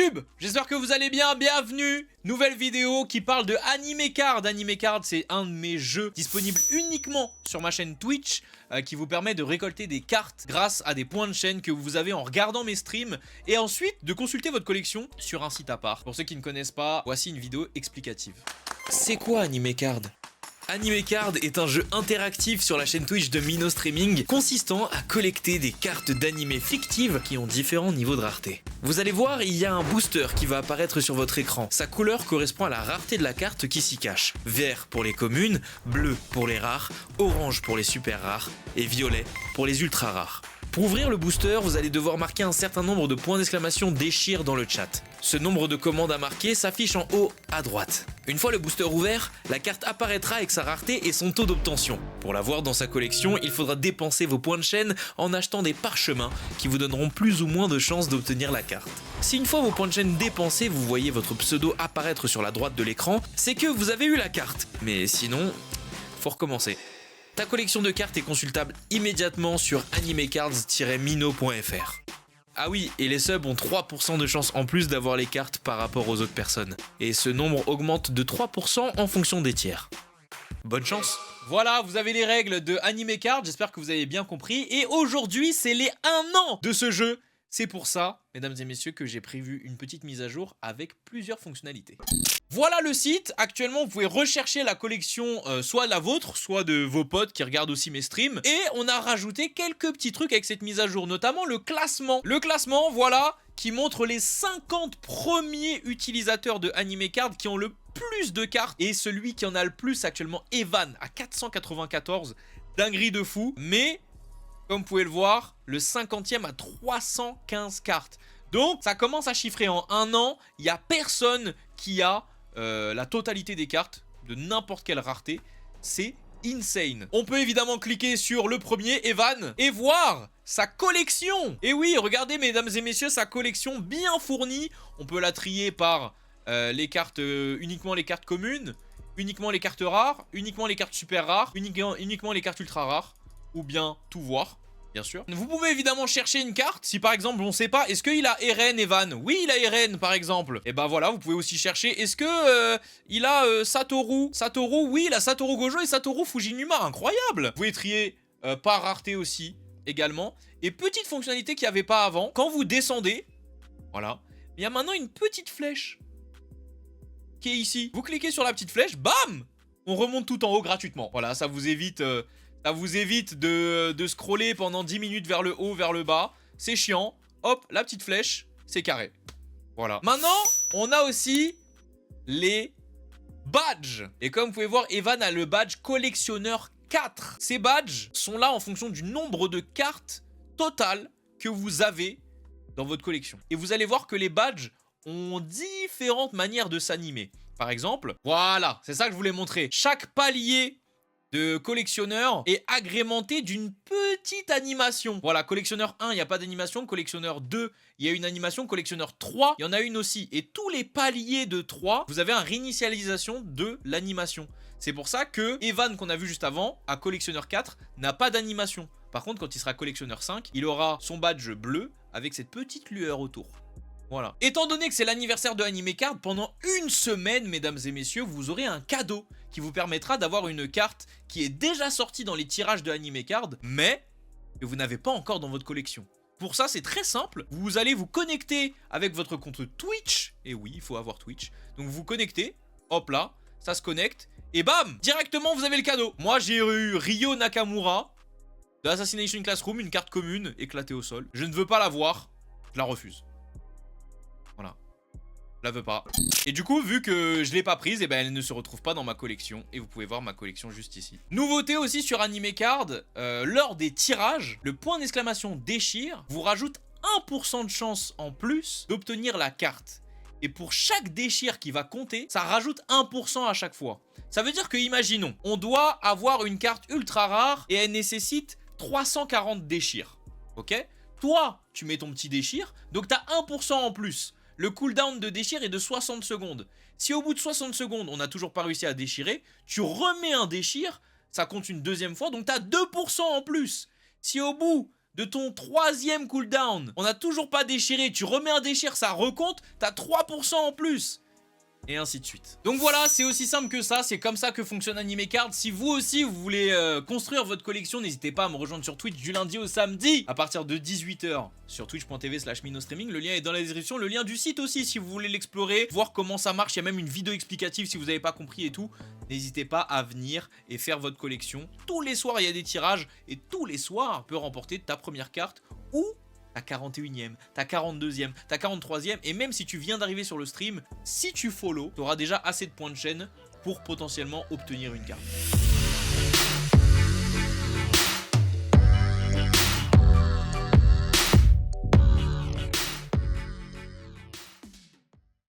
YouTube, j'espère que vous allez bien, bienvenue. Nouvelle vidéo qui parle de Anime Card. Anime Card, c'est un de mes jeux disponibles uniquement sur ma chaîne Twitch qui vous permet de récolter des cartes grâce à des points de chaîne que vous avez en regardant mes streams et ensuite de consulter votre collection sur un site à part. Pour ceux qui ne connaissent pas, voici une vidéo explicative. C'est quoi Anime Card ? Anime Card est un jeu interactif sur la chaîne Twitch de Mino Streaming consistant à collecter des cartes d'anime fictives qui ont différents niveaux de rareté. Vous allez voir, il y a un booster qui va apparaître sur votre écran. Sa couleur correspond à la rareté de la carte qui s'y cache. Vert pour les communes, bleu pour les rares, orange pour les super rares et violet pour les ultra rares. Pour ouvrir le booster, vous allez devoir marquer un certain nombre de points d'exclamation déchire dans le chat. Ce nombre de commandes à marquer s'affiche en haut à droite. Une fois le booster ouvert, la carte apparaîtra avec sa rareté et son taux d'obtention. Pour l'avoir dans sa collection, il faudra dépenser vos points de chaîne en achetant des parchemins qui vous donneront plus ou moins de chances d'obtenir la carte. Si une fois vos points de chaîne dépensés, vous voyez votre pseudo apparaître sur la droite de l'écran, c'est que vous avez eu la carte. Mais sinon, faut recommencer. Ta collection de cartes est consultable immédiatement sur animecards-mino.fr. Ah oui, et les subs ont 3% de chance en plus d'avoir les cartes par rapport aux autres personnes. Et ce nombre augmente de 3% en fonction des tiers. Bonne chance. Voilà, vous avez les règles de Anime Card, j'espère que vous avez bien compris. Et aujourd'hui, c'est les 1 an de ce jeu. C'est pour ça, mesdames et messieurs, que j'ai prévu une petite mise à jour avec plusieurs fonctionnalités. Voilà le site. Actuellement, vous pouvez rechercher la collection, soit la vôtre, soit de vos potes qui regardent aussi mes streams. Et on a rajouté quelques petits trucs avec cette mise à jour, notamment le classement. Le classement, voilà, qui montre les 50 premiers utilisateurs de Anime Card qui ont le plus de cartes. Et celui qui en a le plus actuellement, Evan, à 494. Dinguerie de fou. Mais comme vous pouvez le voir, le 50e a 315 cartes. Donc, ça commence à chiffrer en 1 an. Il n'y a personne qui a la totalité des cartes de n'importe quelle rareté. C'est insane. On peut évidemment cliquer sur le premier, Evan, et voir sa collection. Et oui, regardez, mesdames et messieurs, sa collection bien fournie. On peut la trier par les cartes, uniquement les cartes communes, uniquement les cartes rares, uniquement les cartes super rares, uniquement les cartes ultra rares, ou bien tout voir. Bien sûr. Vous pouvez évidemment chercher une carte. Si par exemple on ne sait pas, est-ce qu'il a Eren, Evan? Oui, il a Eren par exemple. Et ben voilà, vous pouvez aussi chercher. Est-ce que il a Satoru? Satoru, oui, il a Satoru Gojo et Satoru Fujinuma. Incroyable. Vous pouvez trier par rareté aussi, également. Et petite fonctionnalité qu'il n'y avait pas avant. Quand vous descendez, voilà, il y a maintenant une petite flèche qui est ici. Vous cliquez sur la petite flèche, bam, on remonte tout en haut gratuitement. Voilà, ça vous évite... de scroller pendant 10 minutes vers le haut, vers le bas. C'est chiant. Hop, la petite flèche, c'est carré. Voilà. Maintenant, on a aussi les badges. Et comme vous pouvez voir, Evan a le badge collectionneur 4. Ces badges sont là en fonction du nombre de cartes totales que vous avez dans votre collection. Et vous allez voir que les badges ont différentes manières de s'animer. Par exemple, voilà, c'est ça que je voulais montrer. Chaque palier de collectionneur est agrémenté d'une petite animation. Voilà, collectionneur 1, il n'y a pas d'animation. Collectionneur 2, il y a une animation. Collectionneur 3, il y en a une aussi. Et tous les paliers de 3, vous avez un réinitialisation de l'animation. C'est pour ça que Evan, qu'on a vu juste avant, à collectionneur 4, n'a pas d'animation. Par contre, quand il sera collectionneur 5, il aura son badge bleu avec cette petite lueur autour. Voilà. Étant donné que c'est l'anniversaire de Anime Card, pendant une semaine, mesdames et messieurs, vous aurez un cadeau qui vous permettra d'avoir une carte qui est déjà sortie dans les tirages de Anime Card, mais que vous n'avez pas encore dans votre collection. Pour ça, c'est très simple. Vous allez vous connecter avec votre compte Twitch. Et oui, il faut avoir Twitch. Donc vous vous connectez, hop là, ça se connecte, et bam, directement vous avez le cadeau. Moi, j'ai eu Ryo Nakamura de Assassination Classroom, une carte commune éclatée au sol. Je ne veux pas la voir, je la refuse. Voilà, je la veux pas. Et du coup, vu que je l'ai pas prise, et ben elle ne se retrouve pas dans ma collection. Et vous pouvez voir ma collection juste ici. Nouveauté aussi sur Anime Card, lors des tirages, le point d'exclamation déchire vous rajoute 1% de chance en plus d'obtenir la carte. Et pour chaque déchire qui va compter, ça rajoute 1% à chaque fois. Ça veut dire que, imaginons, on doit avoir une carte ultra rare et elle nécessite 340 déchires. Ok? Toi, tu mets ton petit déchire, donc tu as 1% en plus. Le cooldown de déchire est de 60 secondes. Si au bout de 60 secondes, on n'a toujours pas réussi à déchirer, tu remets un déchire, ça compte une deuxième fois, donc tu as 2% en plus. Si au bout de ton 3e cooldown. On n'a toujours pas déchiré, tu remets un déchire, ça recompte, t'as 3% en plus. Et ainsi de suite. Donc voilà, c'est aussi simple que ça, c'est comme ça que fonctionne Animecard. Si vous aussi vous voulez construire votre collection, n'hésitez pas à me rejoindre sur Twitch du lundi au samedi à partir de 18 h sur twitch.tv/minostreaming. Le lien est dans la description, le lien du site aussi si vous voulez l'explorer, voir comment ça marche, il y a même une vidéo explicative si vous n'avez pas compris et tout. N'hésitez pas à venir et faire votre collection. Tous les soirs il y a des tirages et tous les soirs tu peux remporter ta première carte ou ta 41e, ta 42e, ta 43e, et même si tu viens d'arriver sur le stream, si tu follow, tu auras déjà assez de points de chaîne pour potentiellement obtenir une carte.